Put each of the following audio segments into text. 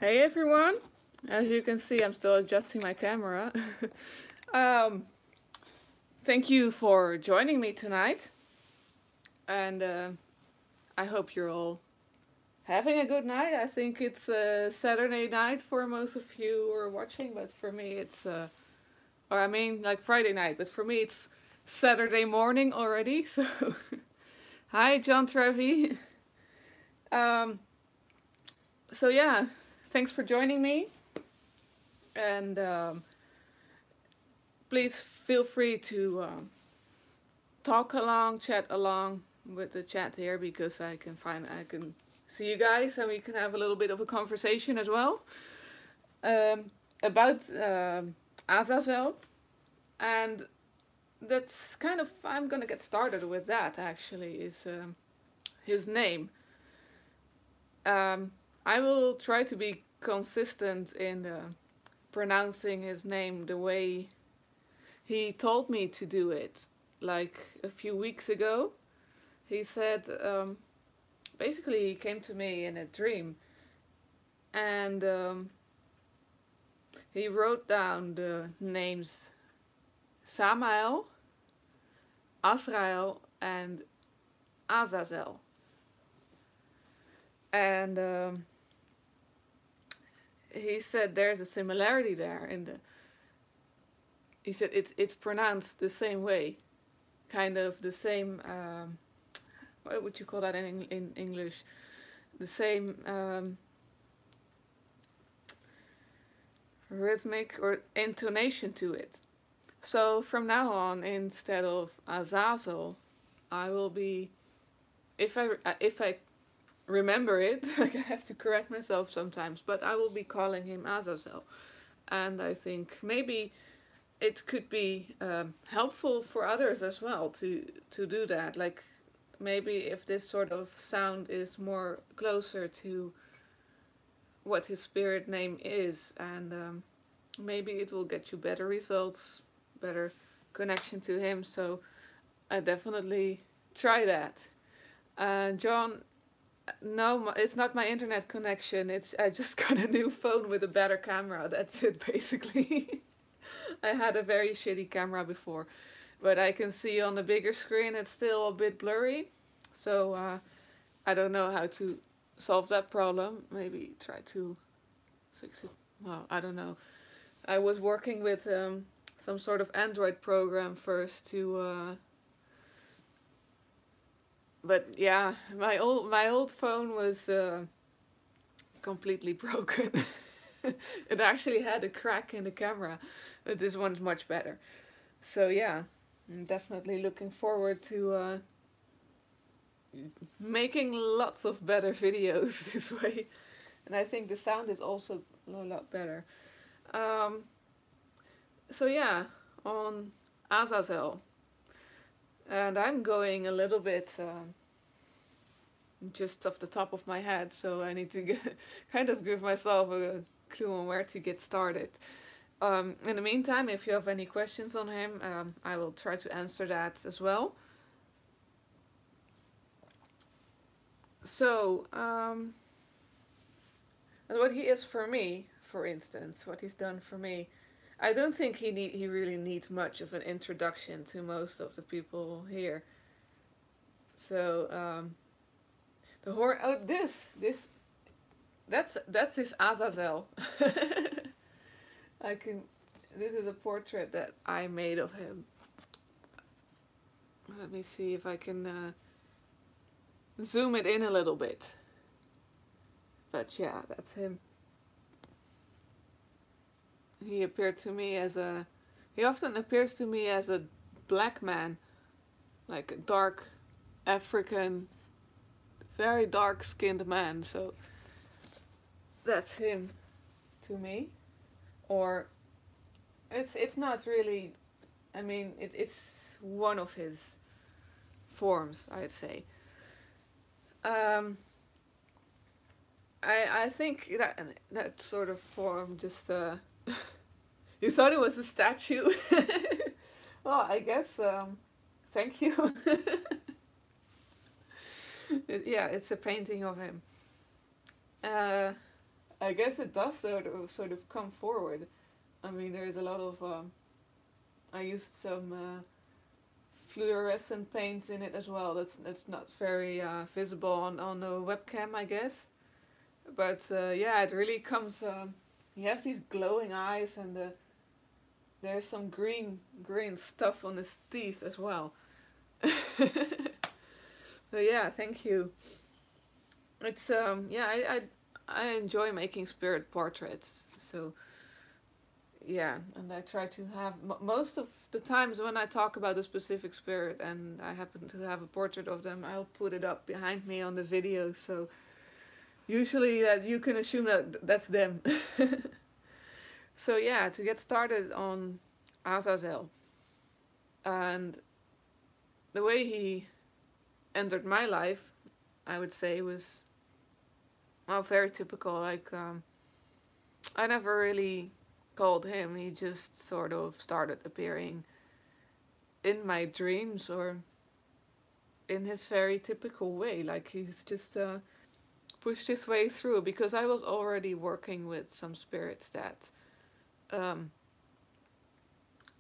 Hey everyone! As you can see, I'm still adjusting my camera. um, Thank you for joining me tonight, and I hope you're all having a good night. I think it's Saturday night for most of you who are watching, but for me it's, or I mean like Friday night, but for me it's Saturday morning already. So, hi John Trevi. Um, so yeah, thanks for joining me, and please feel free to talk along, chat along with the chat here because I can see you guys and we can have a little bit of a conversation as well um, about Azazel, and that's kind of I'm gonna get started with that. Actually, is his name. Um, I will try to be consistent in pronouncing his name the way he told me to do it. Like a few weeks ago, he said, basically, he came to me in a dream and he wrote down the names Samael, Azrael, and Azazel. And he said there's a similarity there in the. He said it's pronounced the same way, kind of the same. What would you call that in English? The same rhythmic or intonation to it. So from now on, instead of Azazel, I will be if I remember it, like I have to correct myself sometimes, but I will be calling him Azazel, and I think maybe it could be helpful for others as well to do that. Like maybe if this sort of sound is more closer to what his spirit name is, and maybe it will get you better results, better connection to him. So I definitely try that. John, no, it's not my internet connection. It's I just got a new phone with a better camera. That's it, basically. I had a very shitty camera before, but I can see on the bigger screen it's still a bit blurry. So I don't know how to solve that problem. Maybe try to fix it. Well, I don't know. I was working with some sort of Android program first to but yeah, my old phone was completely broken. It actually had a crack in the camera, but this one's much better. So yeah, I'm definitely looking forward to making lots of better videos this way, and I think the sound is also a lot better. Um, so yeah, on Azazel, and I'm going a little bit. Just off the top of my head, so I need to kind of give myself a clue on where to get started. In the meantime, if you have any questions on him, I will try to answer that as well. So, what he is for me, for instance, what he's done for me, I don't think he really needs much of an introduction to most of the people here. So, the horn. Oh, this that's his Azazel. I can. This is a portrait that I made of him. Let me see if I can zoom it in a little bit. But yeah, that's him. He appeared to me as a. He often appears to me as a black man, like a dark African, very dark skinned man. So that's him to me. Or it's not really. I mean, it's one of his forms, I'd say. Um, I think that sort of form just you thought it was a statue. Well, I guess thank you. Yeah, it's a painting of him. Uh, I guess it does sort of come forward. I mean, there's a lot of I used some fluorescent paints in it as well. That's not very visible on the webcam, I guess. But yeah, it really comes. He has these glowing eyes, and there's some green stuff on his teeth as well. So yeah, thank you. It's yeah, I enjoy making spirit portraits. So yeah, and I try to have most of the times when I talk about a specific spirit and I happen to have a portrait of them, I'll put it up behind me on the video. So usually that you can assume that that's them. So yeah, to get started on Azazel, and the way he entered my life, I would say was well very typical. Like I never really called him. He just sort of started appearing in my dreams or in his very typical way. Like he's just pushed his way through because I was already working with some spirits um,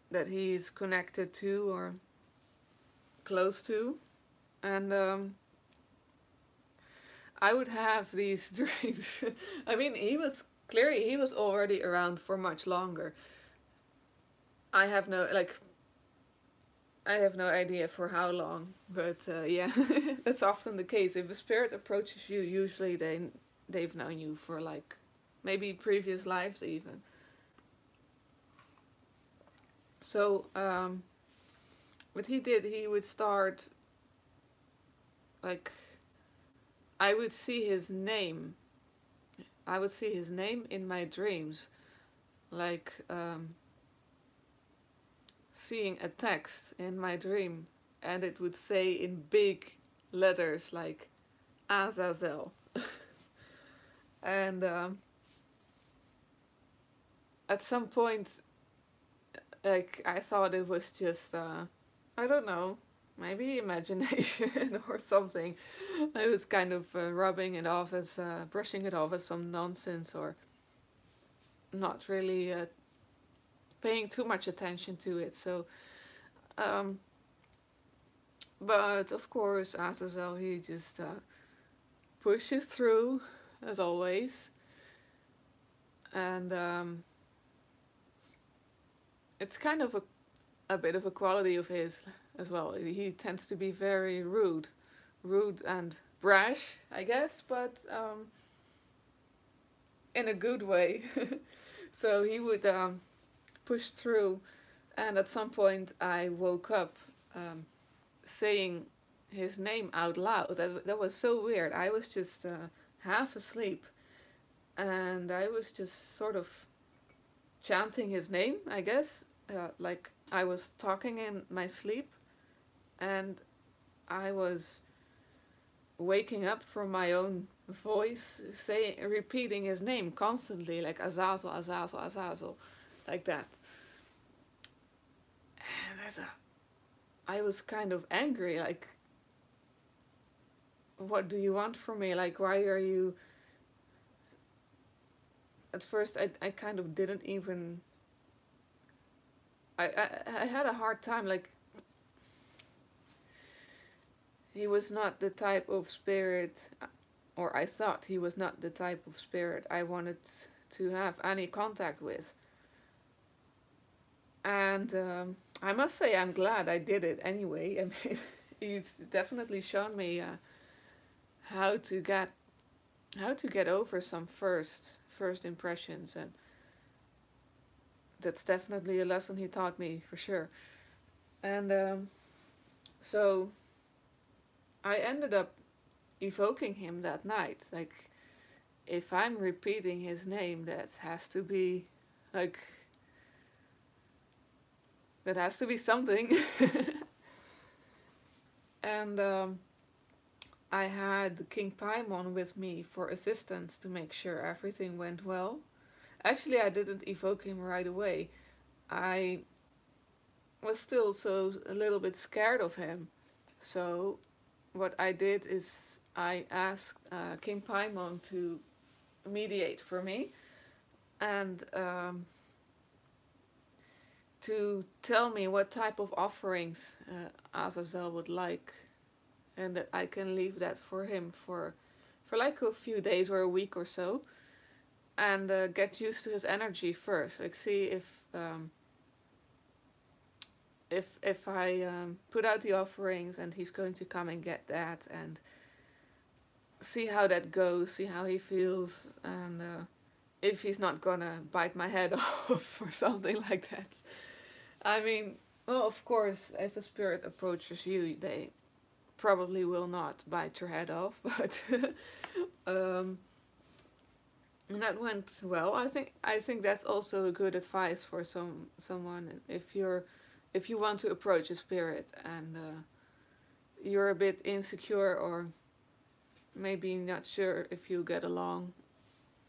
that he's connected to or close to, and I would have these dreams. I mean, he was already around for much longer. I have no like I have no idea for how long, but yeah, that's often the case. If a spirit approaches you, usually they've known you for like maybe previous lives even. So what he did, he would start like I would see his name. I would see his name in my dreams, like seeing a text in my dream, and it would say in big letters like Azazel. And at some point, like I thought it was just I don't know, maybe imagination or something. I was kind of rubbing it off as brushing it off as some nonsense or not really paying too much attention to it. So, um, but of course, Azazel he just pushes through as always, and it's kind of a bit of a quality of his as well. He tends to be very rude and brash, I guess, but in a good way. So he would push through, and at some point I woke up saying his name out loud. That was so weird. I was just half asleep, and I was just sort of chanting his name, I guess. Like I was talking in my sleep, and I was waking up from my own voice, repeating his name constantly, like Azazel, Azazel, Azazel, like that. And I was kind of angry, like, what do you want from me? Like, why are you? At first, I kind of didn't even. I had a hard time, like, he was not the type of spirit, or I thought he was not the type of spirit I wanted to have any contact with. And I must say, I'm glad I did it anyway. I mean, he's definitely shown me how to get over some first impressions, and that's definitely a lesson he taught me for sure. And so I ended up evoking him that night. Like, if I'm repeating his name, that has to be like that has to be something. And I had King Paimon with me for assistance to make sure everything went well. Actually, I didn't evoke him right away. I was still so a little bit scared of him. So what I did is I asked King Paimon to mediate for me, and to tell me what type of offerings Azazel would like, and that I can leave that for him for like a few days or a week or so, and get used to his energy first. Like see if I put out the offerings and he's going to come and get that, and see how that goes, see how he feels, and if he's not gonna bite my head off or something like that. I mean, well, of course, if a spirit approaches you, they probably will not bite your head off, but um, and that went well. I think that's also a good advice for someone if you want to approach a spirit and you're a bit insecure or maybe not sure if you get along,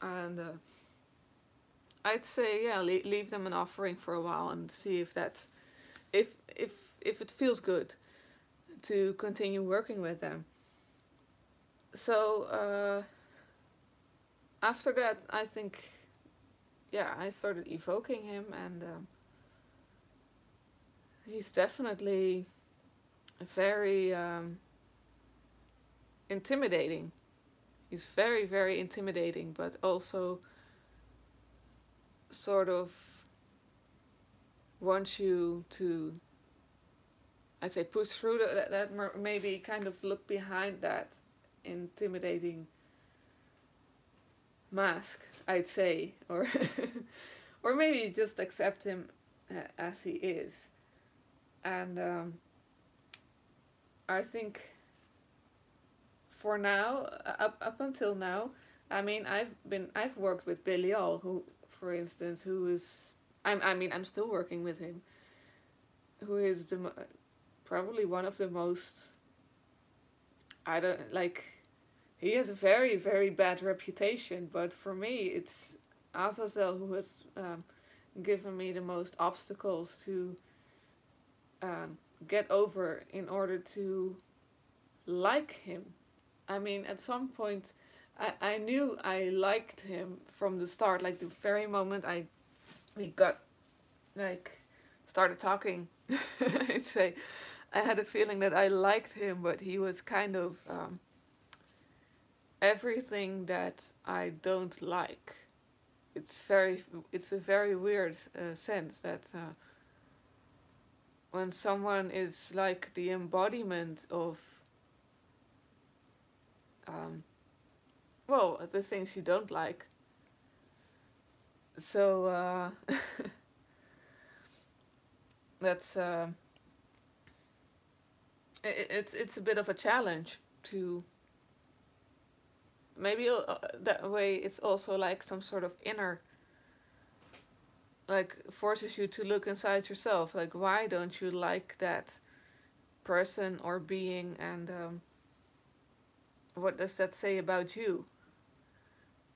and I'd say yeah, leave them an offering for a while and see if that's if it feels good to continue working with them. So after that, I think yeah, I started evoking him, and he's definitely very intimidating. He's very very intimidating, but also sort of wants you to, I'd say, push through that maybe kind of look behind that intimidating mask, I'd say, or or maybe just accept him as he is. And I think for now, up until now, I mean, I've worked with Belial, who, for instance, who is I'm still working with him, who is probably one of the most, I don't like, he has a very very bad reputation, but for me it's Azazel who has given me the most obstacles to get over in order to like him. I mean, at some point, I knew I liked him from the start. Like the very moment we got like started talking, I'd say I had a feeling that I liked him, but he was kind of everything that I don't like. It's a very weird sense that when someone is like the embodiment of um, well, the things you don't like. So that's it's a bit of a challenge to maybe that way. It's also like some sort of inner, like forces you to look inside yourself. Like, why don't you like that person or being, and what does that say about you?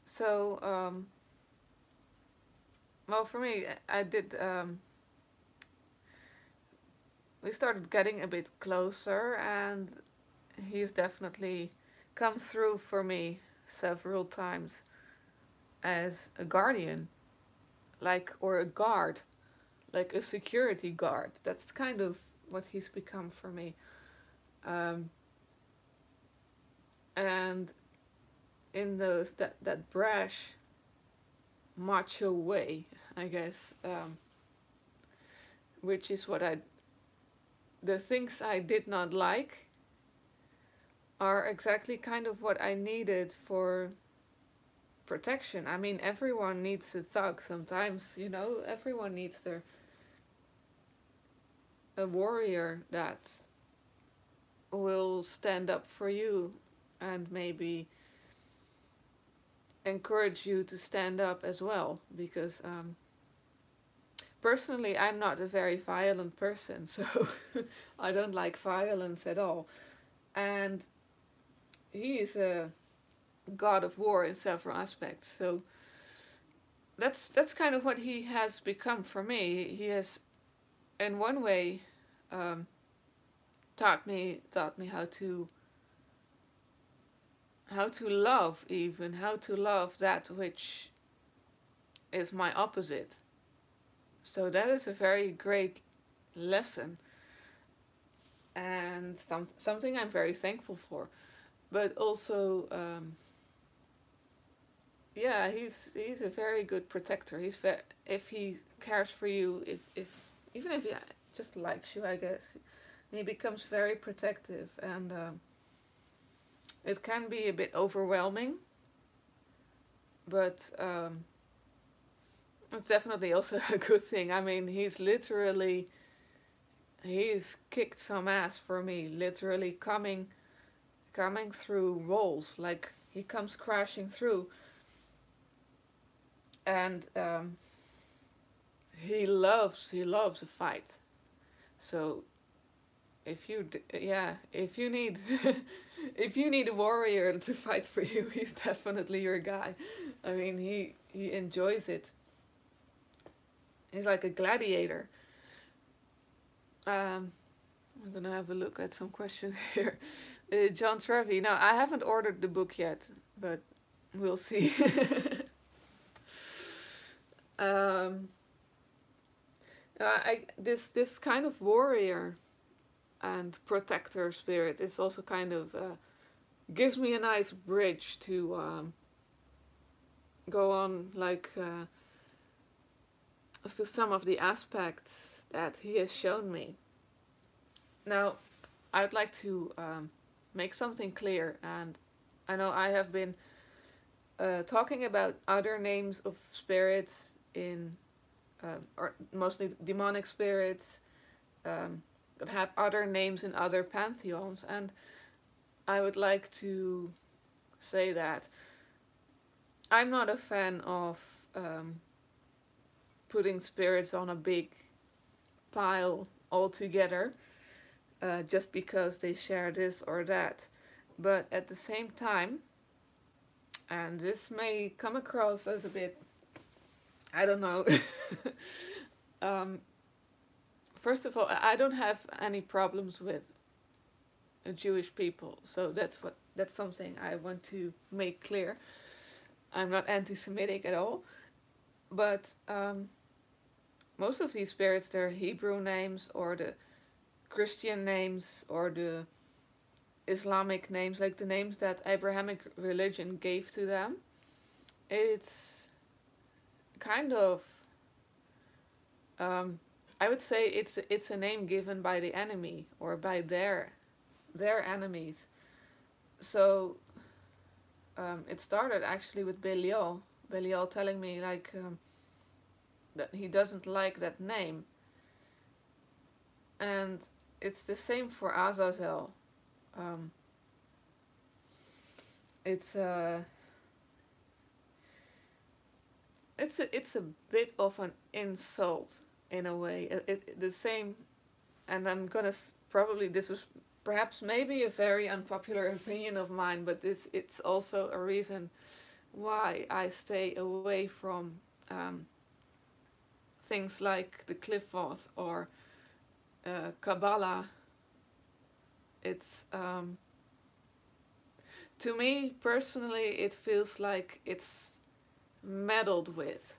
So well, for me, I did. We started getting a bit closer, and he's definitely come through for me several times as a guardian, like, or a guard, like a security guard. That's kind of what he's become for me. Um, and in that brash, macho way, I guess, which is what the things I did not like are exactly kind of what I needed for protection. I mean, everyone needs a thug sometimes, you know, everyone needs a warrior that will stand up for you and maybe encourage you to stand up as well, because personally I'm not a very violent person, so I don't like violence at all, and he is a god of war in several aspects. So that's kind of what he has become for me. He has, in one way, um, taught me how to even how to love that which is my opposite. So that is a very great lesson, and something I'm very thankful for. But also, yeah, he's a very good protector. If he cares for you, if even if he just likes you, I guess, he becomes very protective, and it can be a bit overwhelming, but it's definitely also a good thing. I mean, he's kicked some ass for me, literally coming through walls, like he comes crashing through, and he loves a fight. So if you need if you need a warrior to fight for you, he's definitely your guy. I mean, he enjoys it. He's like a gladiator. um I'm gonna have a look at some questions here. John Trevi. No, I haven't ordered the book yet, but we'll see. um this kind of warrior and protector spirit is also kind of gives me a nice bridge to go on, like as to some of the aspects that he has shown me. Now, I'd like to make something clear, and I know I have been talking about other names of spirits in, or mostly demonic spirits, that have other names in other pantheons, and I would like to say that I'm not a fan of putting spirits on a big pile altogether, just because they share this or that. But at the same time, and this may come across as a bit, I don't know. um, First of all, I don't have any problems with Jewish people, so that's something I want to make clear. I'm not anti-Semitic at all, but most of these spirits, they're Hebrew names or the Christian names or the Islamic names, like the names that Abrahamic religion gave to them. It's kind of, I would say it's a name given by the enemy or by their enemies. So it started actually with Belial. Belial telling me like that he doesn't like that name, and it's the same for Azazel. Um, it's it's a bit of an insult in a way. The same, and I'm gonna probably this was perhaps maybe a very unpopular opinion of mine, but it's also a reason why I stay away from things like the Qliphoth or Kabbalah. It's to me personally, it feels like it's meddled with.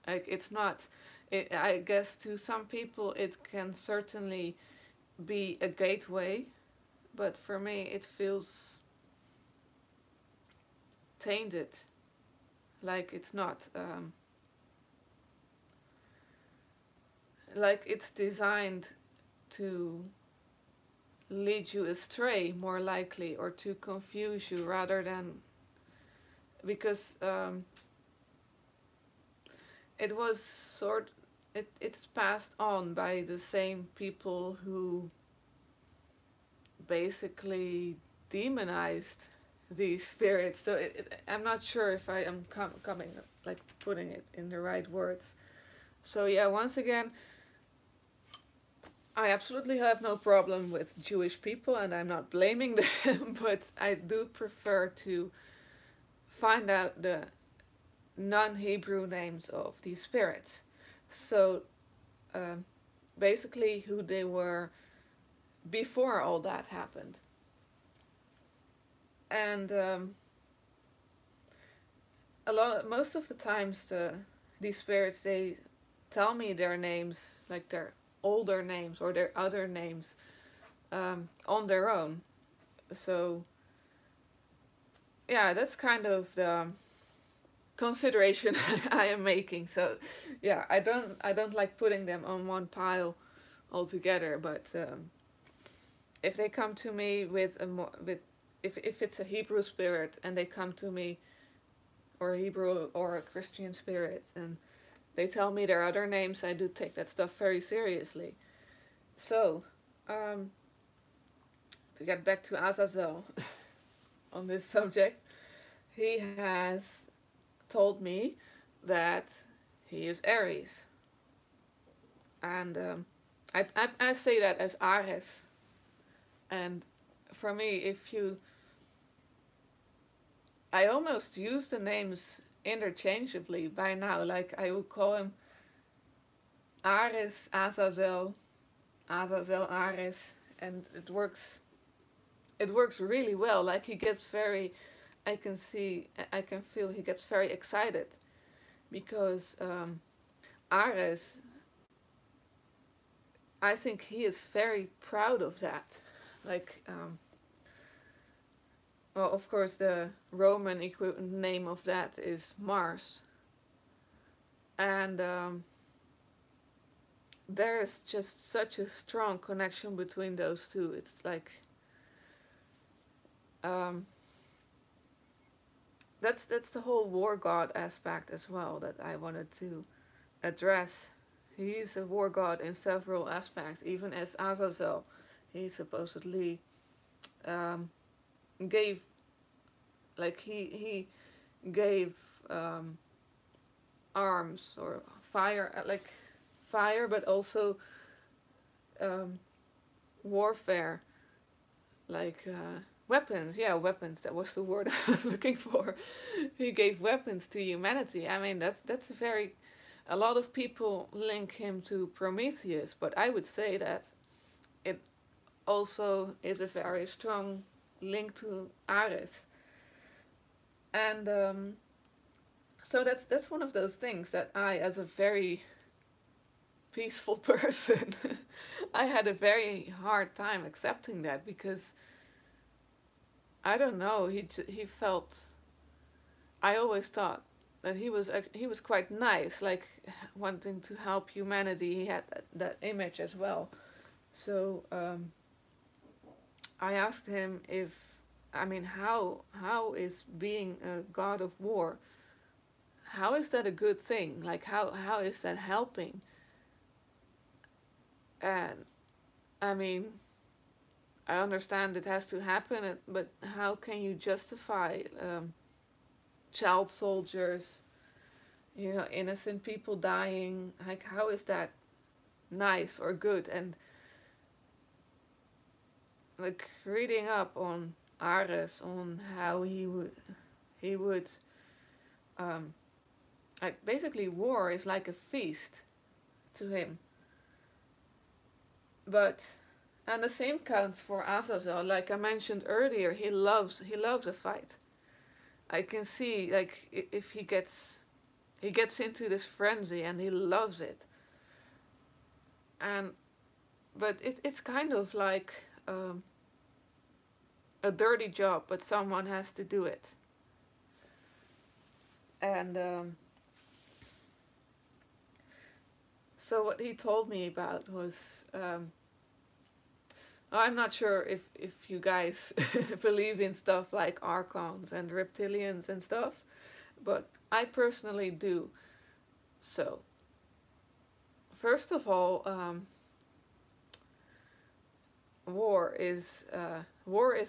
Like it's not. I guess to some people it can certainly be a gateway, but for me it feels tainted. Like it's not. Like it's designed to lead you astray more likely, or to confuse you rather than, because it was it's passed on by the same people who basically demonized these spirits. So I'm not sure if I am coming, like putting it in the right words. So yeah, once again, I absolutely have no problem with Jewish people, and I'm not blaming them, but I do prefer to find out the non-Hebrew names of these spirits. So basically who they were before all that happened. And most of the times, these spirits, they tell me their names, like their older names or their other names, on their own. So yeah, that's kind of the consideration I am making. So yeah, I don't like putting them on one pile altogether. But if they come to me with a more with if it's a Hebrew spirit and they come to me, or a Hebrew or a Christian spirit, and they tell me their other names, I do take that stuff very seriously. So, to get back to Azazel on this subject, he has told me that he is Aries. And I say that as Ares. And for me, I almost use the names interchangeably by now. Like I would call him Ares Azazel, Azazel Ares, and it works really well. Like he gets very, I can feel he gets very excited because Ares, I think he is very proud of that. Like, well, of course, the Roman equivalent name of that is Mars, and there is just such a strong connection between those two. It's like, um, that's the whole war god aspect as well that I wanted to address. He's a war god in several aspects, even as Azazel. He supposedly um, gave, like he gave um, arms or fire, like fire, but also um, warfare, like weapons. Yeah, weapons. That was the word I was looking for. He gave weapons to humanity. I mean, that's a very. A lot of people link him to Prometheus, but I would say that it also is a very strong link to Ares. And so that's one of those things that I, as a very peaceful person, I had a very hard time accepting that because I don't know. He felt. I always thought that he was quite nice, like wanting to help humanity. He had that image as well. So I asked him if, I mean, how is being a god of war? How is that a good thing? Like how is that helping? And I mean, I understand it has to happen, but how can you justify child soldiers, innocent people dying? Like, how is that nice or good? And like reading up on Ares, on how he would um, like basically war is like a feast to him. But and the same counts for Azazel. Like I mentioned earlier, he loves a fight. I can see, like, if he gets into this frenzy and he loves it. And but it's kind of like a dirty job, but someone has to do it. And so what he told me about was, I'm not sure if you guys believe in stuff like archons and reptilians and stuff, but I personally do. So, first of all, war is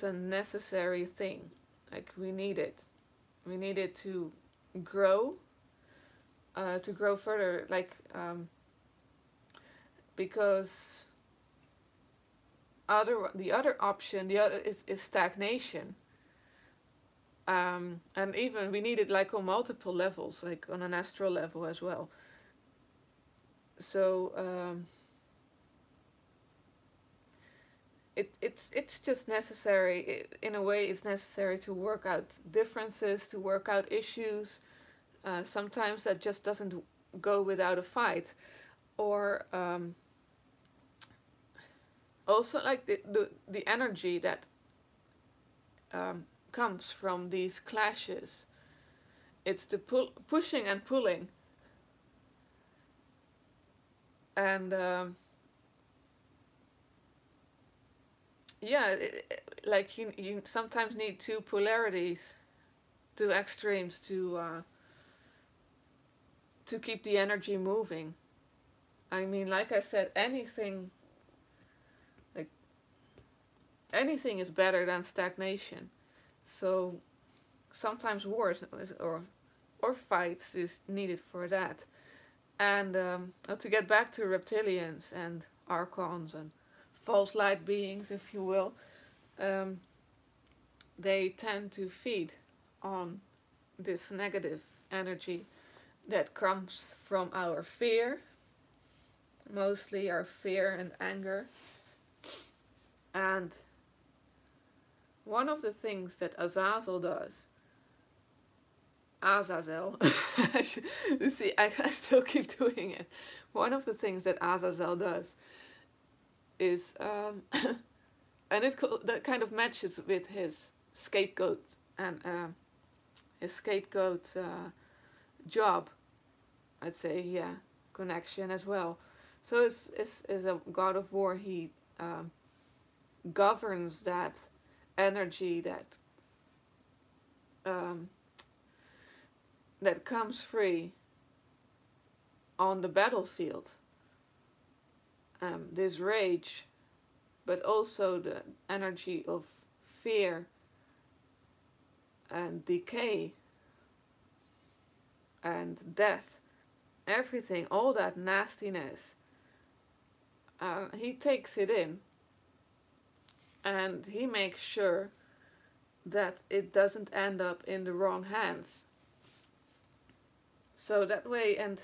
a necessary thing. Like we need it. We need it grow, to grow further. Like because the other option, is stagnation. And even we need it like on multiple levels, like on an astral level as well. So it's just necessary. In a way, it's necessary to work out differences, to work out issues. Sometimes that just doesn't go without a fight, or also like the energy that comes from these clashes. It's the pushing and pulling, and yeah, like you sometimes need two polarities, two extremes to keep the energy moving. I mean, like I said, like anything is better than stagnation. So sometimes wars or fights is needed for that. And to get back to reptilians and archons and false light beings, if you will, um, they tend to feed on this negative energy that comes from our fear, mostly our fear and anger. And one of the things that Azazel, see, I still keep doing it. One of the things that Azazel does is, and that kind of matches with his scapegoat and his scapegoat job, I'd say, yeah, connection as well. So is a god of war. He governs that energy um, that comes free on the battlefield. This rage, but also the energy of fear and decay and death, everything, all that nastiness. He takes it in and he makes sure that it doesn't end up in the wrong hands. So that way, and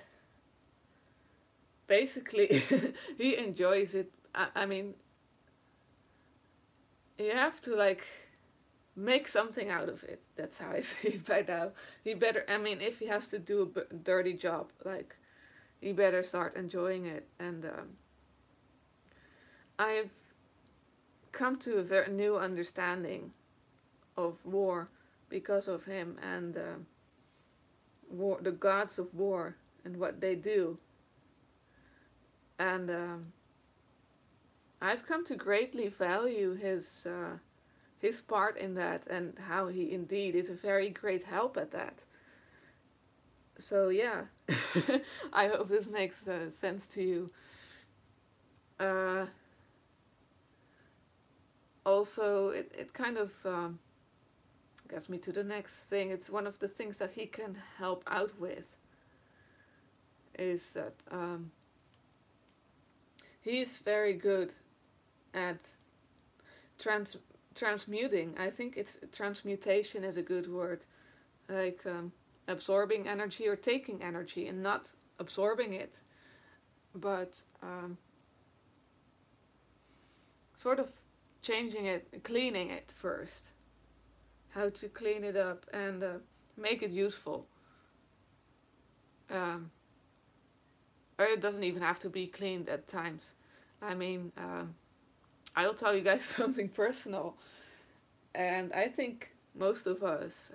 basically, he enjoys it. I mean, you have to like make something out of it. That's how I see it by now. He better, I mean, if he has to do a dirty job, like, he better start enjoying it. And I've come to a very new understanding of war because of him and war, the gods of war and what they do. And I've come to greatly value his part in that and how he indeed is a very great help at that. So yeah, I hope this makes sense to you. Uh, Also, it kind of gets me to the next thing. It's one of the things that he can help out with is that he is very good at transmuting. I think it's transmutation is a good word, like absorbing energy or taking energy and not absorbing it, but sort of changing it, cleaning it first. How to clean it up and make it useful. Um, or it doesn't even have to be cleaned at times. I mean, I'll tell you guys something personal. And I think most of us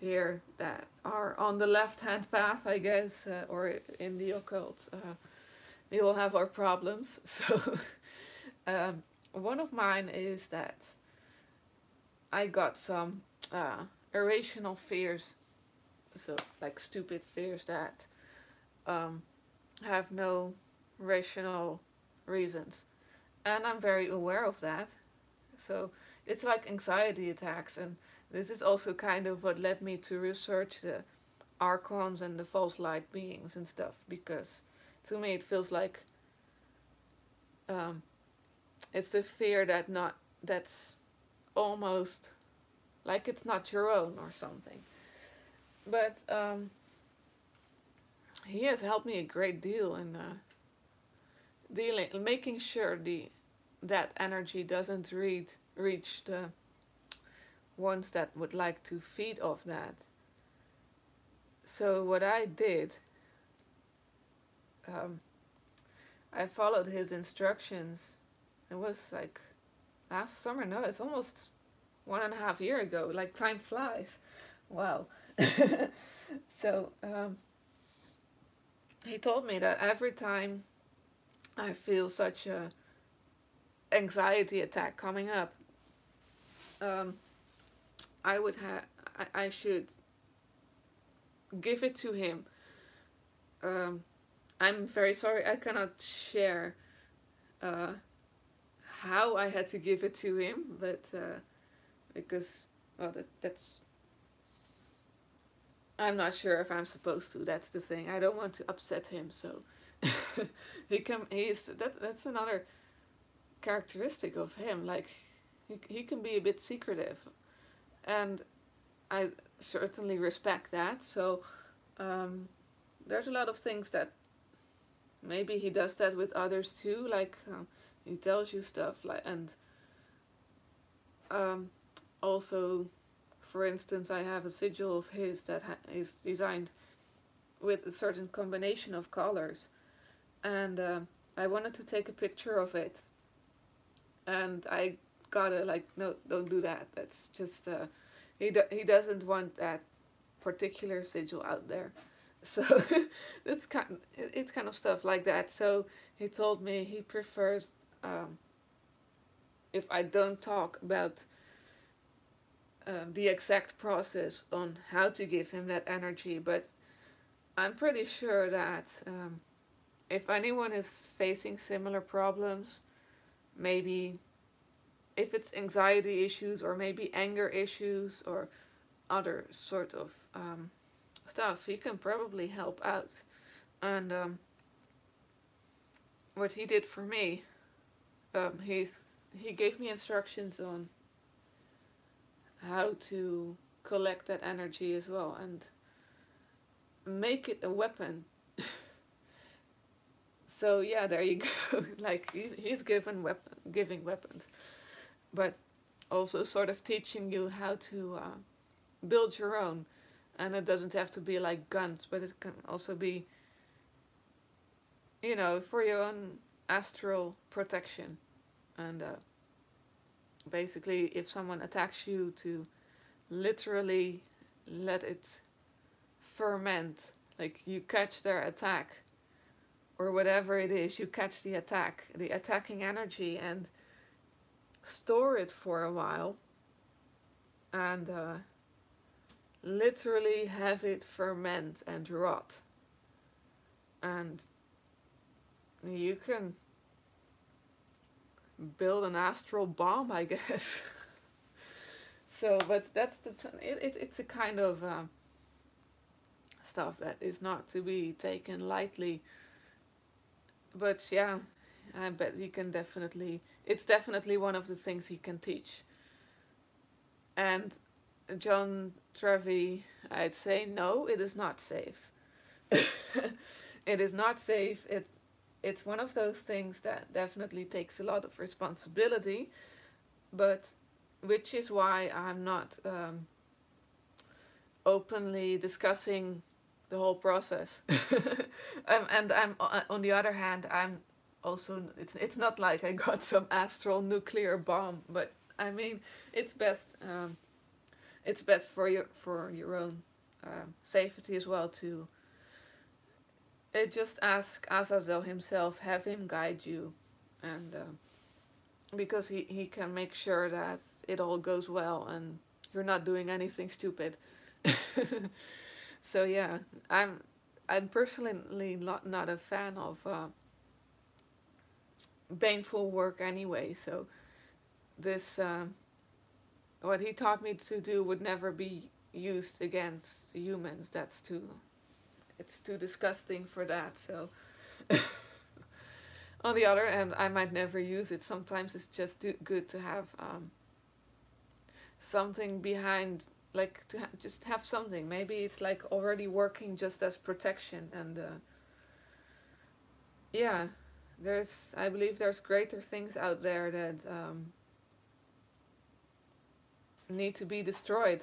here that are on the left-hand path, I guess, or in the occult, we all have our problems. So one of mine is that I got some irrational fears, so like stupid fears that have no rational reasons, and I'm very aware of that. So it's like anxiety attacks, and this is also kind of what led me to research the archons and the false light beings and stuff, because to me it feels like um, it's the fear that's almost like it's not your own or something. But he has helped me a great deal in making sure that energy doesn't reach the ones that would like to feed off that. So what I did, um, I followed his instructions. It was like last summer. No, it's almost 1.5 years ago. Like time flies. Wow. So he told me that every time I feel such a anxiety attack coming up, um, I should give it to him. Um, I'm very sorry I cannot share uh, how I had to give it to him, but because well, that's I'm not sure if I'm supposed to. That's the thing. I don't want to upset him, so that's another characteristic of him. Like he can be a bit secretive, and I certainly respect that. So there's a lot of things that maybe he does that with others too. Like he tells you stuff like and um, also, for instance, I have a sigil of his that is designed with a certain combination of colors, and I wanted to take a picture of it, and I gotta like no, don't do that. That's just he doesn't want that particular sigil out there. So it's kind of stuff like that. So he told me he prefers if I don't talk about the exact process on how to give him that energy, but I'm pretty sure that if anyone is facing similar problems, maybe if it's anxiety issues or maybe anger issues or other sort of stuff, he can probably help out. And what he did for me, he gave me instructions on how to collect that energy as well and make it a weapon. So yeah, there you go. Like he's giving weapons, but also sort of teaching you how to build your own. And it doesn't have to be like guns, but it can also be, for your own astral protection. And basically, if someone attacks you, to literally let it ferment. Like you catch their attack, or whatever it is, you catch the attacking energy, and store it for a while, and literally have it ferment and rot. And you can build an astral bomb, I guess. So, but that's it's a kind of stuff that is not to be taken lightly. But yeah, I bet he can definitely. It's definitely one of the things he can teach. And John Trevi, I'd say no, it is not safe. It is not safe. It's one of those things that definitely takes a lot of responsibility, but which is why I'm not openly discussing the whole process. And I'm on the other hand, I'm also it's not like I got some astral nuclear bomb, but I mean it's best for your own safety as well to just ask Azazel himself, have him guide you, and because he can make sure that it all goes well and you're not doing anything stupid. So yeah, I'm personally not a fan of baneful work anyway. So this what he taught me to do would never be used against humans. It's too disgusting for that. So on the other hand, I might never use it. Sometimes it's just good to have something behind, like to just have something. Maybe it's like already working just as protection, and yeah, I believe there's greater things out there that need to be destroyed.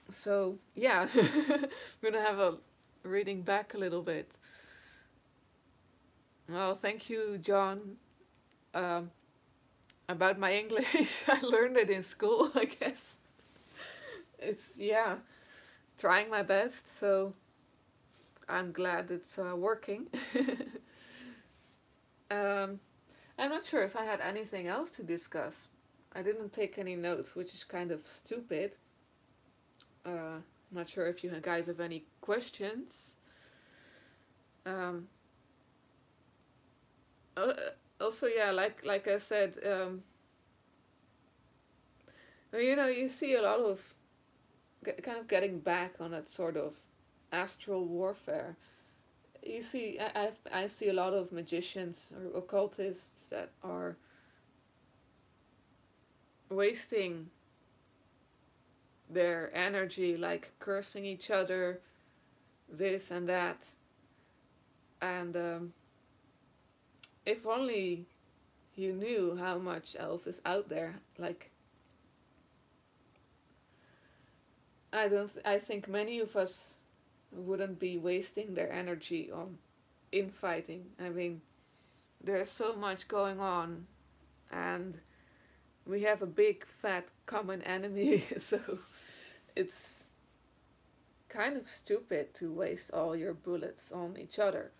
So yeah, I'm gonna have a reading back a little bit. Well, thank you, John. Um, about my English, I learned it in school, I guess. It's, yeah, trying my best, so I'm glad it's working. um, I'm not sure if I had anything else to discuss. I didn't take any notes, which is kind of stupid. I'm not sure if you guys have any questions. Um, uh, Also, yeah, like I said, well, you see a lot of kind of getting back on that sort of astral warfare. You see, I see a lot of magicians or occultists that are wasting their energy, like cursing each other, this and that. And if only you knew how much else is out there. Like, I think many of us wouldn't be wasting their energy on infighting. I mean, there's so much going on, and we have a big fat common enemy, so it's kind of stupid to waste all your bullets on each other.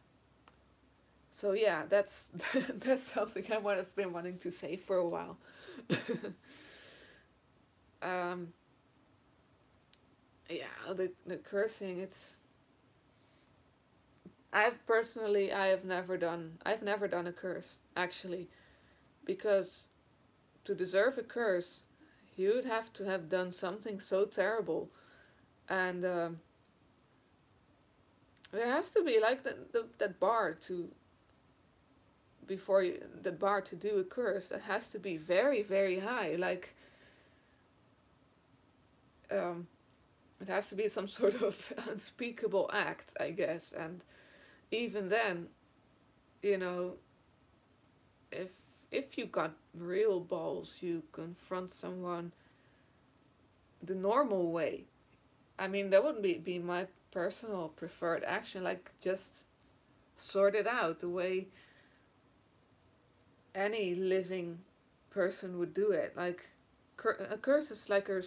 So yeah, that's that's something I would have been wanting to say for a while. um, yeah, the cursing. I've never done a curse actually, because to deserve a curse, you'd have to have done something so terrible, and there has to be like that bar to before you the bar to do a curse that has to be very very high. Like um, it has to be some sort of unspeakable act, I guess, and even then, you know, if if you got real balls, you confront someone the normal way. I mean, that wouldn't be my personal preferred action. Like, just sort it out the way any living person would do it. Like, a curse is like a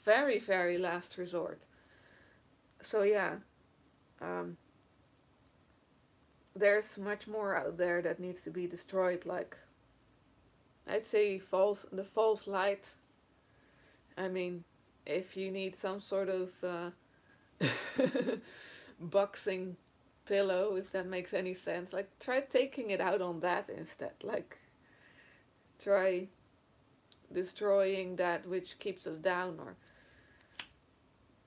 very, very last resort. So, yeah, um, there's much more out there that needs to be destroyed. Like, I'd say the false light. I mean, if you need some sort of boxing pillow, if that makes any sense, like try taking it out on that instead. Like try destroying that which keeps us down or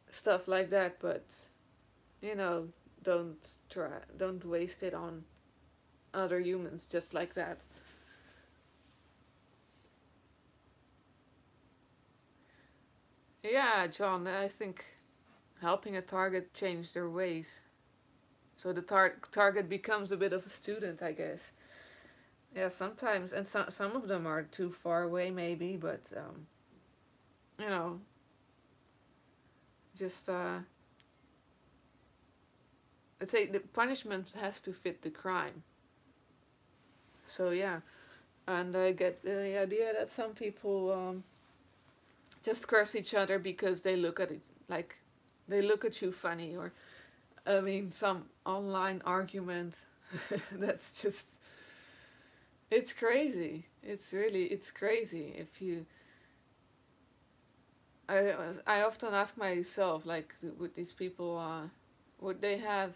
stuff like that. But you know, don't waste it on other humans just like that. Yeah, John, I think helping a target change their ways. So the target becomes a bit of a student, I guess. Yeah, sometimes, and some of them are too far away, maybe, but you know, just let's say the punishment has to fit the crime. So yeah, and I get the idea that some people just curse each other because they look at it like they look at you funny, or I mean, some online argument that's just it's crazy. It's crazy if you. I often ask myself, like, would these people would they have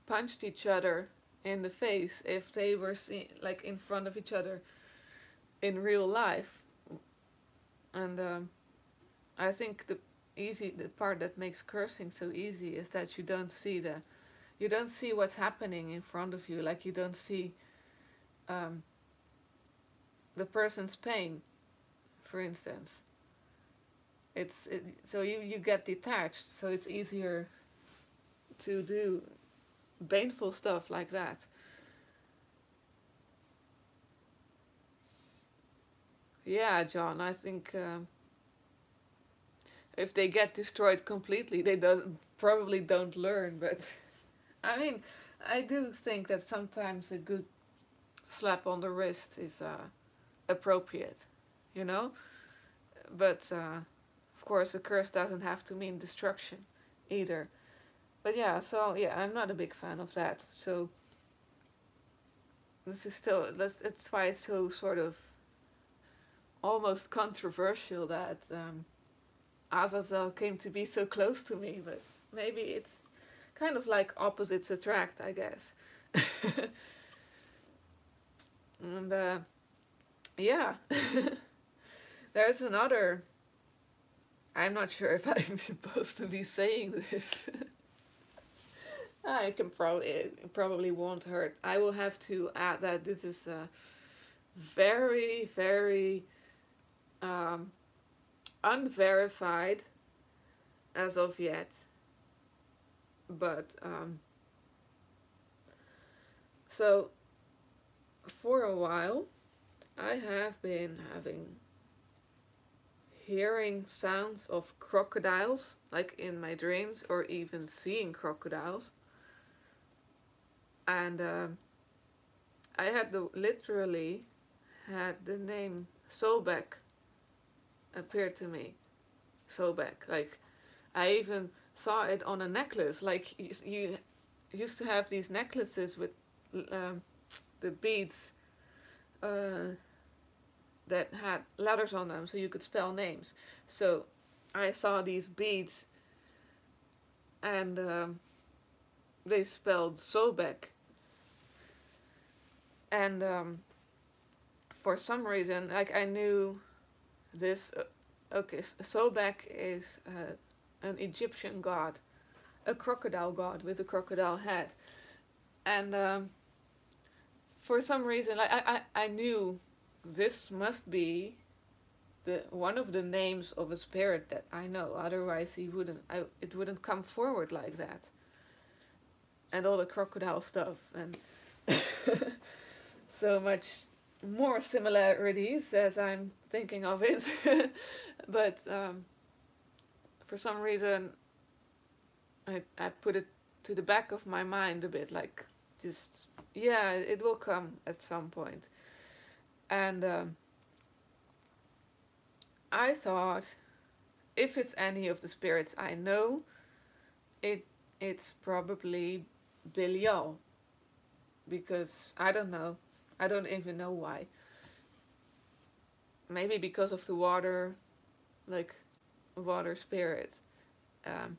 punched each other in the face if they were like in front of each other in real life? And I think the part that makes cursing so easy is that you don't see what's happening in front of you. Like you don't see um, the person's pain, for instance. So you get detached, so it's easier to do painful stuff like that. Yeah, John, I think if they get destroyed completely, they probably don't learn. But I mean, I do think that sometimes a good slap on the wrist is appropriate, you know. But of course, a curse doesn't have to mean destruction, either. But yeah, so yeah, I'm not a big fan of that. So this is still that's why it's so sort of almost controversial that Azazel came to be so close to me. But maybe it's kind of like opposites attract, I guess. And yeah, there's another. I'm not sure if I'm supposed to be saying this. I can probably it probably won't hurt. I will have to add that this is very very um, unverified as of yet, but so for a while I have been having hearing sounds of crocodiles, like in my dreams, or even seeing crocodiles. And I had literally had the name Sobek appear to me. Sobek. Like, I even saw it on a necklace. Like, you used to have these necklaces with um, the beads that had letters on them so you could spell names. So I saw these beads and they spelled Sobek. And for some reason, like I knew this. Okay, Sobek is an Egyptian god, a crocodile god with a crocodile head. And for some reason, like I knew this must be the one of the names of a spirit that I know. Otherwise, it wouldn't come forward like that. And all the crocodile stuff and so much more similarities as I'm thinking of it. But for some reason, I put it to the back of my mind a bit, like just yeah, it will come at some point. And I thought, if it's any of the spirits I know, it's probably Belial, because I don't know, I don't even know why. Maybe because of the water, like water spirit. Um,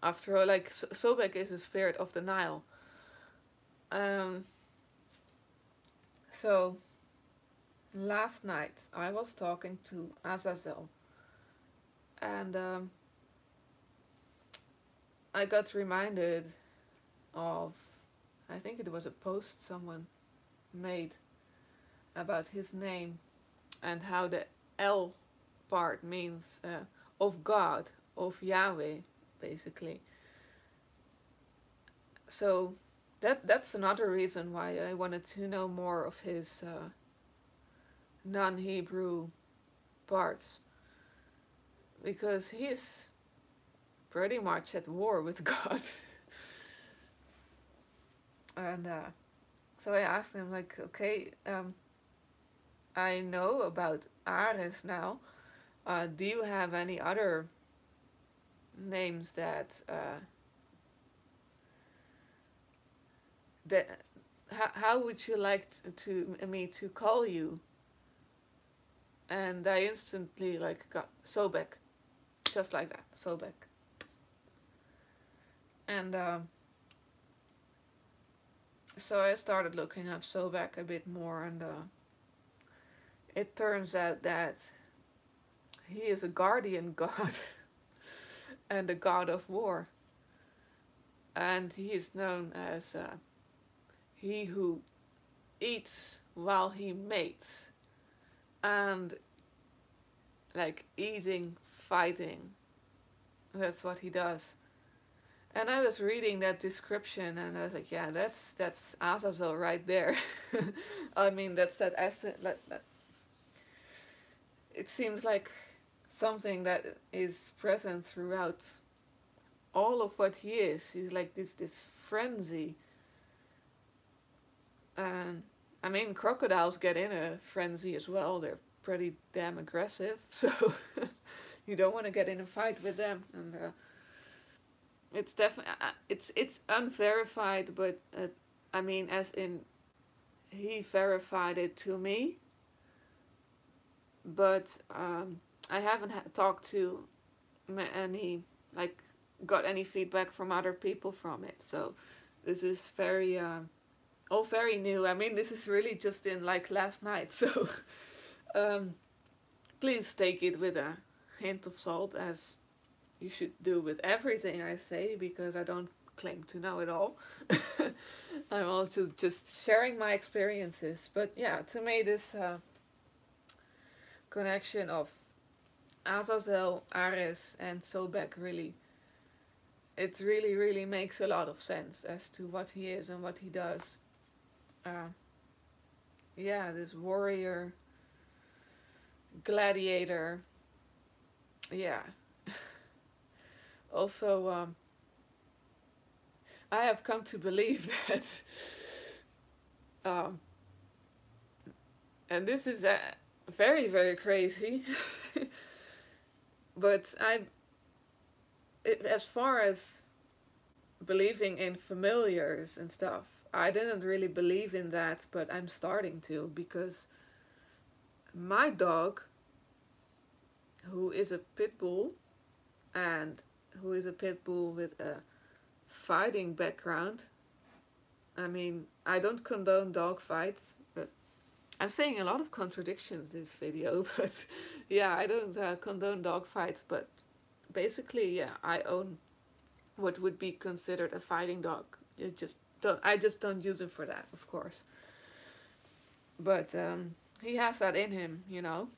After all, like Sobek is a spirit of the Nile. Um, so last night I was talking to Azazel, and I got reminded of, I think it was a post someone made about his name and how the L part means of God, of Yahweh, basically. So that's another reason why I wanted to know more of his non-Hebrew parts, because he's pretty much at war with God. And so I asked him, like, okay, I know about Ares now. Do you have any other names that how would you like to me to call you? And I instantly like got Sobek, just like that, Sobek. And so I started looking up Sobek a bit more, and it turns out that he is a guardian god and a god of war. And he is known as he who eats while he mates. And like eating, fighting. That's what he does. And I was reading that description, and I was like, yeah, that's Azazel right there. I mean, that's that essence. That it seems like something that is present throughout all of what he is. He's like this frenzy, and I mean, crocodiles get in a frenzy as well. They're pretty damn aggressive, so you don't want to get in a fight with them. And it's definitely it's unverified, but I mean, as in he verified it to me, but I haven't talked to any, like, got any feedback from other people from it. So this is very all very new. I mean, this is really just in like last night, so um, please take it with a hint of salt, as you should do with everything I say, because I don't claim to know it all. I'm also just sharing my experiences. But yeah, to me, this connection of Azazel, Ares, and Sobek really, it really, really makes a lot of sense as to what he is and what he does. Uh, yeah, this warrior, gladiator. Yeah. Also, I have come to believe that, um, and this is very, very crazy, but as far as believing in familiars and stuff, I didn't really believe in that, but I'm starting to, because my dog, who is a pit bull, and who is a pit bull with a fighting background. I mean, I don't condone dog fights, but I'm saying a lot of contradictions this video, but yeah, I don't condone dog fights, but basically, yeah, I own what would be considered a fighting dog. I just don't use him for that, of course. But he has that in him, you know.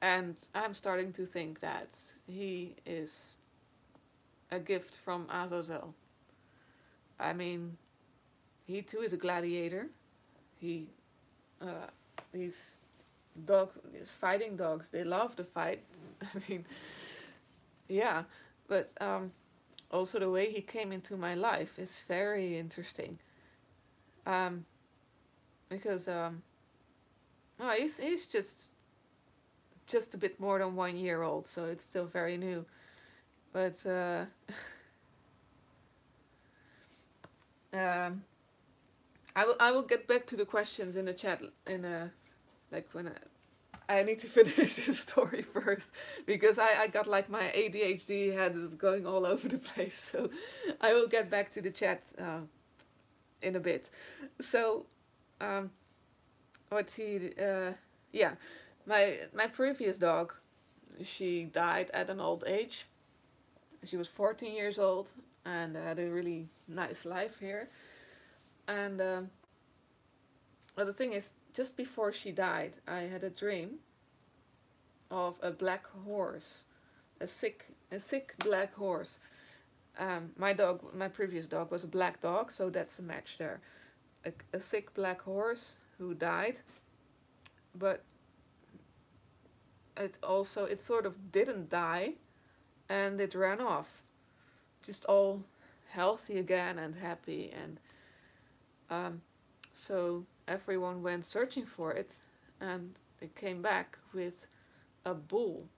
And I'm starting to think that he is a gift from Azazel. I mean, he too is a gladiator. He, these these fighting dogs, they love to fight. I mean, yeah, but also the way he came into my life is very interesting. Um, because no, he's just a bit more than 1 year old, so it's still very new. But um, I will get back to the questions in the chat in a, like, when I need to finish this story first, because I got like my ADHD head is going all over the place. So I will get back to the chat in a bit. So um, what's he? Yeah, my previous dog, she died at an old age. She was 14 years old and had a really nice life here. And well, the thing is, just before she died, I had a dream of a black horse, a sick black horse. My previous dog was a black dog, so that's a match there. A sick black horse who died, but it sort of didn't die, and it ran off, just all healthy again and happy, and so everyone went searching for it, and they came back with a bull,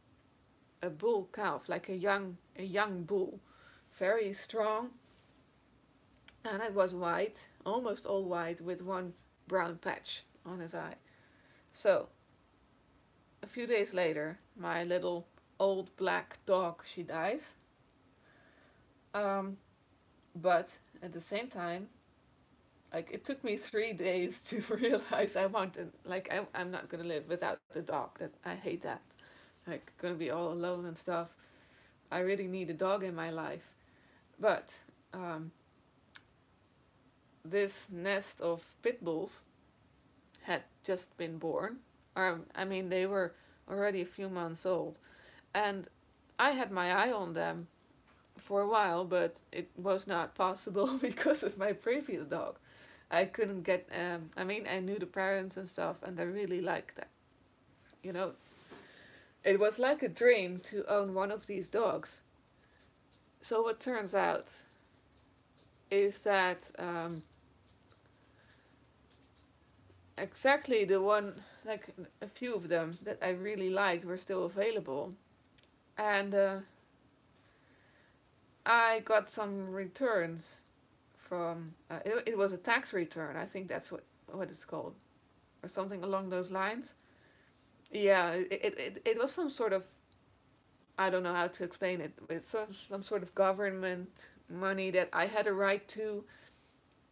a bull calf, like a young bull, very strong, and it was white, almost all white, with one brown patch on his eye. So a few days later, my little old black dog, she dies. But at the same time, like, it took me 3 days to realize I wanted, like, I'm not gonna live without the dog. That I hate that. Like, gonna be all alone and stuff. I really need a dog in my life. But this nest of pit bulls had just been born. I mean, they were already a few months old, and I had my eye on them for a while, but it was not possible because of my previous dog. I couldn't get, I mean, I knew the parents and stuff, and I really liked that. You know, it was like a dream to own one of these dogs. So, what turns out is that exactly the one, like a few of them that I really liked were still available. And I got some returns from, it was a tax return, I think that's what it's called, or something along those lines. Yeah, it was some sort of, I don't know how to explain it. It's some sort of government money that I had a right to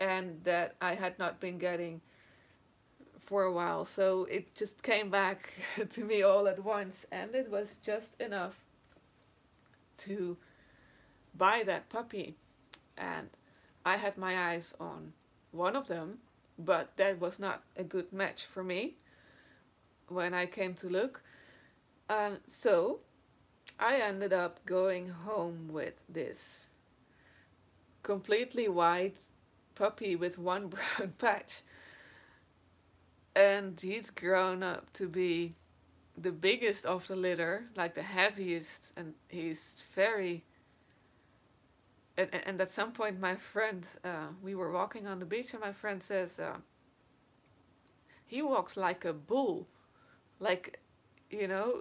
and that I had not been getting for a while. So it just came back to me all at once, and it was just enough to buy that puppy. And I had my eyes on one of them, but that was not a good match for me when I came to look. So I ended up going home with this completely white puppy with one brown patch. And he's grown up to be the biggest of the litter, like the heaviest, and he's very. And at some point, my friend, we were walking on the beach, and my friend says, he walks like a bull, like,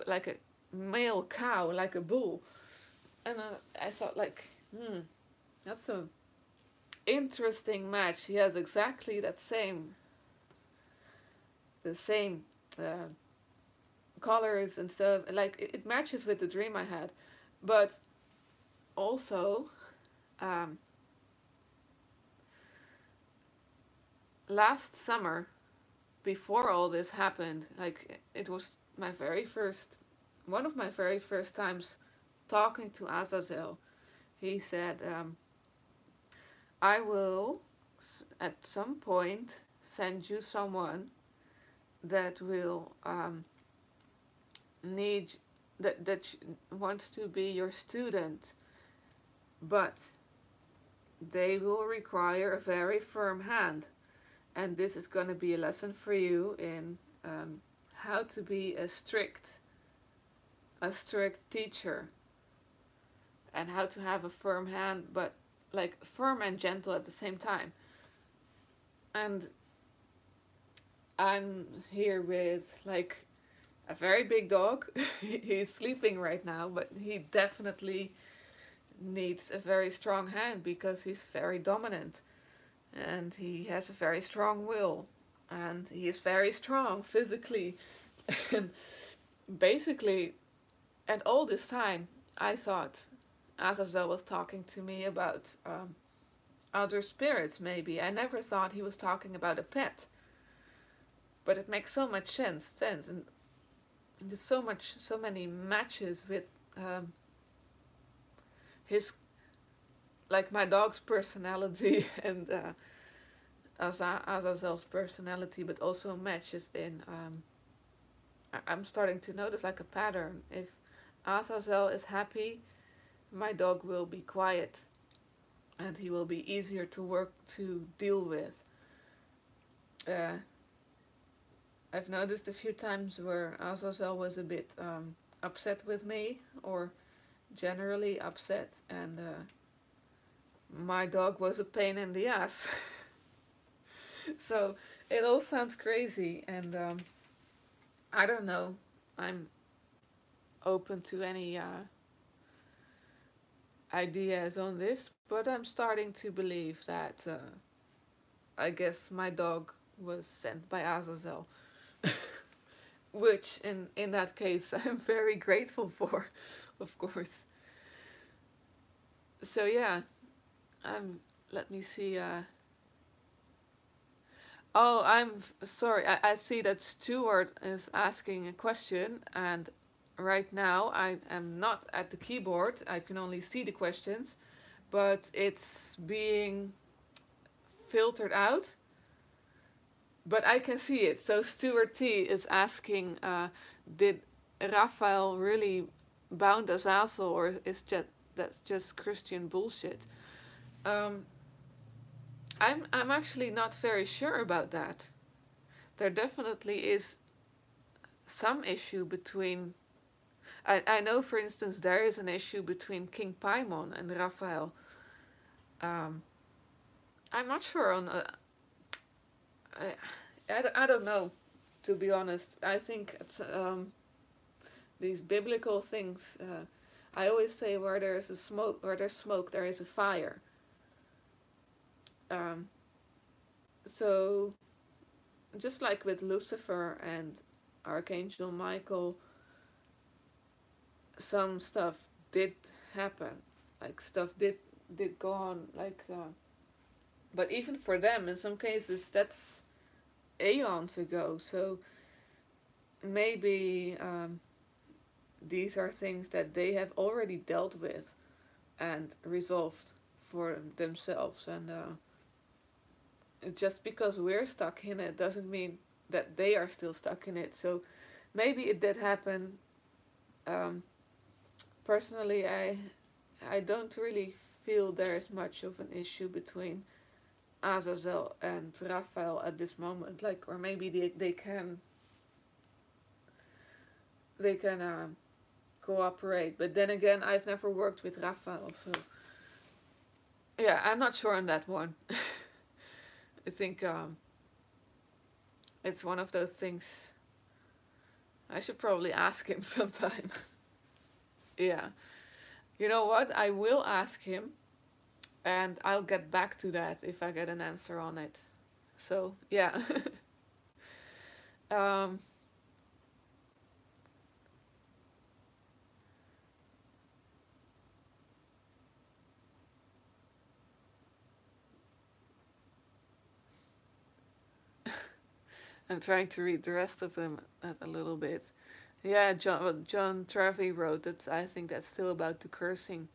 like a male cow, like a bull. And I thought, like, that's a interesting match. He has exactly the same colors and stuff. Like it matches with the dream I had, but also last summer, before all this happened, like it was my very first, one of my very first times talking to Azazel. He said, I will at some point send you someone that will need that wants to be your student, but they will require a very firm hand, and this is going to be a lesson for you in how to be a strict teacher, and how to have a firm hand, but like firm and gentle at the same time. And I'm here with like a very big dog. He's sleeping right now, but he definitely needs a very strong hand because he's very dominant and he has a very strong will and he is very strong physically. And basically, and all this time, I thought Azazel was talking to me about other spirits, maybe. I never thought he was talking about a pet. But it makes so much sense, and there's so many matches with his, like my dog's personality and Azazel's personality, but also matches in. I'm starting to notice like a pattern. If Azazel is happy, my dog will be quiet, and he will be easier to deal with. I've noticed a few times where Azazel was a bit upset with me, or generally upset, and my dog was a pain in the ass. So it all sounds crazy, and I don't know. I'm open to any ideas on this, but I'm starting to believe that I guess my dog was sent by Azazel. Which in that case I'm very grateful for, of course. So yeah, let me see. Oh, sorry. I see that Stuart is asking a question, and right now I am not at the keyboard. I can only see the questions, but it's being filtered out. But I can see it. So Stuart T is asking, did Raphael really bound Azazel, or is that's just Christian bullshit. Um, I'm actually not very sure about that. There definitely is some issue between. I know, for instance, there is an issue between King Paimon and Raphael. Um, I'm not sure on. I don't know, to be honest. I think it's these biblical things. I always say where there's a smoke, where there's smoke, there is a fire. Um, so just like with Lucifer and Archangel Michael, some stuff did happen, like stuff did go on, like. But even for them, in some cases, that's aeons ago. So maybe these are things that they have already dealt with and resolved for themselves. And just because we're stuck in it doesn't mean that they are still stuck in it. So maybe it did happen. Um, Personally, I don't really feel there is much of an issue between Azazel and Raphael at this moment. Like, or maybe they can cooperate. But then again, I've never worked with Raphael, so yeah, I'm not sure on that one. I think it's one of those things I should probably ask him sometime. Yeah. You know what? I will ask him and I'll get back to that if I get an answer on it. So, yeah. um, I'm trying to read the rest of them a little bit. Yeah, John Travey wrote that. I think that's still about the cursing.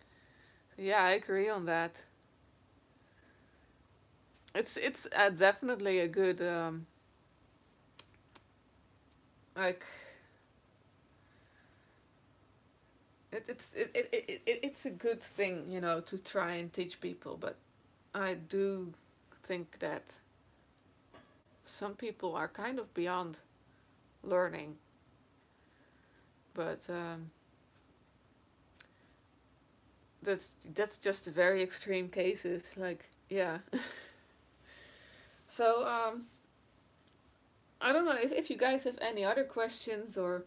So yeah, I agree on that. It's definitely a good like it's a good thing, to try and teach people. But I do think that some people are kind of beyond learning. But that's just very extreme cases. Like, yeah. So I don't know if you guys have any other questions or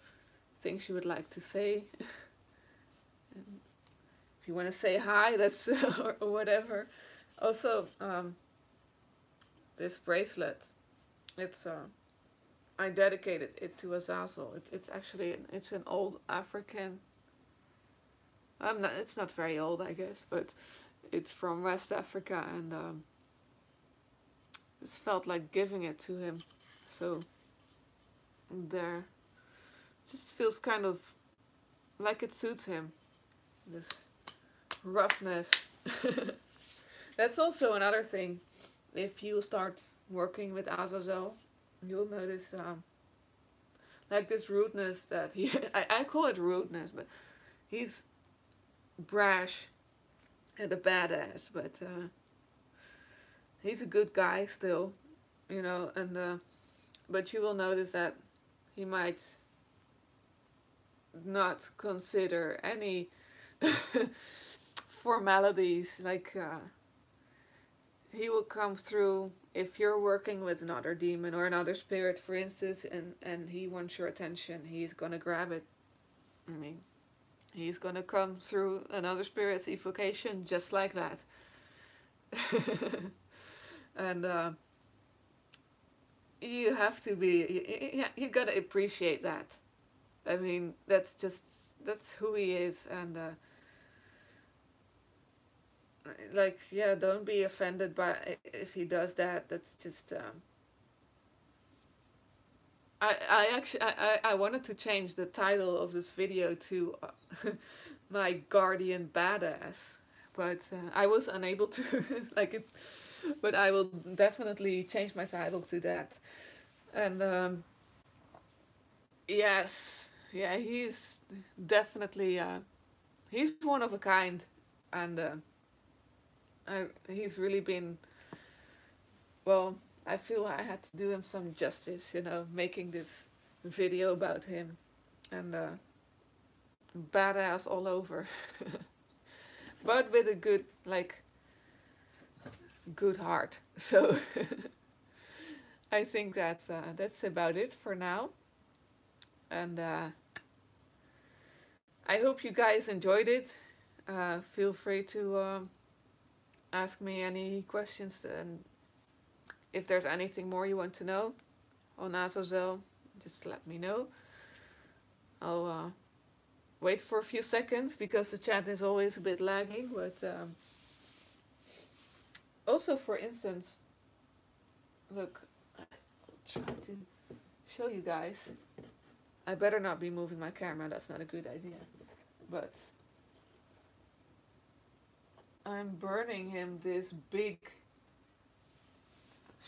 things you would like to say. If you want to say hi, that's or whatever. Also, this bracelet, it's I dedicated it to Azazel. It's actually it's an old African. It's not very old, I guess, but it's from West Africa, and just felt like giving it to him. So there, just feels kind of like it suits him. This roughness. That's also another thing. If you start working with Azazel, you'll notice like this rudeness that he. I call it rudeness, but he's brash and a badass, but he's a good guy still, and but you will notice that he might not consider any formalities, like he will come through if you're working with another demon or another spirit, for instance, and he wants your attention. He's gonna grab it. I mean, he's gonna come through another spirit's evocation just like that. And you have to be, you gotta appreciate that. I mean, that's who he is. And like, yeah, don't be offended by if he does that. That's just I actually I wanted to change the title of this video to my guardian badass, but I was unable to like it. But I will definitely change my title to that. And yes, yeah, he's definitely he's one of a kind. and he's really been, well, I feel I had to do him some justice, you know, making this video about him, and badass all over, but with a good, like, good heart. So I think that's about it for now, and I hope you guys enjoyed it. Feel free to ask me any questions, and if there's anything more you want to know on Azazel, just let me know. I'll wait for a few seconds because the chat is always a bit lagging, but also, for instance, look, I'll try to show you guys. I better not be moving my camera, that's not a good idea. But I'm burning him this big,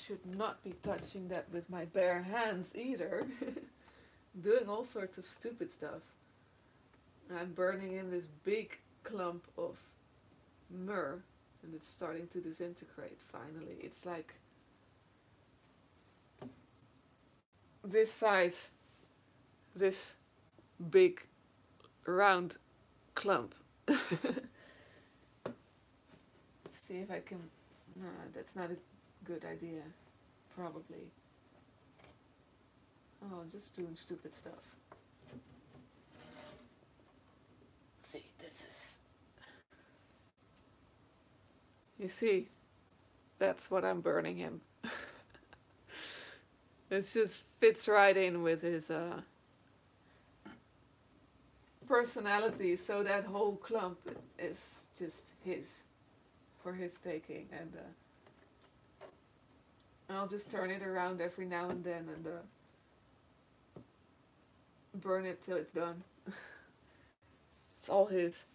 should not be touching that with my bare hands either. Doing all sorts of stupid stuff. I'm burning him this big clump of myrrh, and it's starting to disintegrate finally. It's like this size, this big round clump. See if I can, no, that's not a good idea, probably. Oh, just doing stupid stuff. See, this is, you see, that's what I'm burning him. It just fits right in with his personality, so that whole clump is just his, for his taking, and I'll just turn it around every now and then and burn it till it's done. It's all his.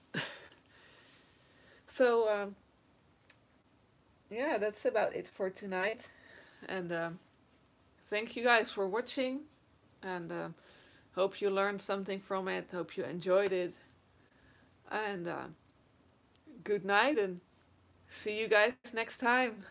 So yeah, that's about it for tonight, and thank you guys for watching, and hope you learned something from it, hope you enjoyed it, and good night, and see you guys next time.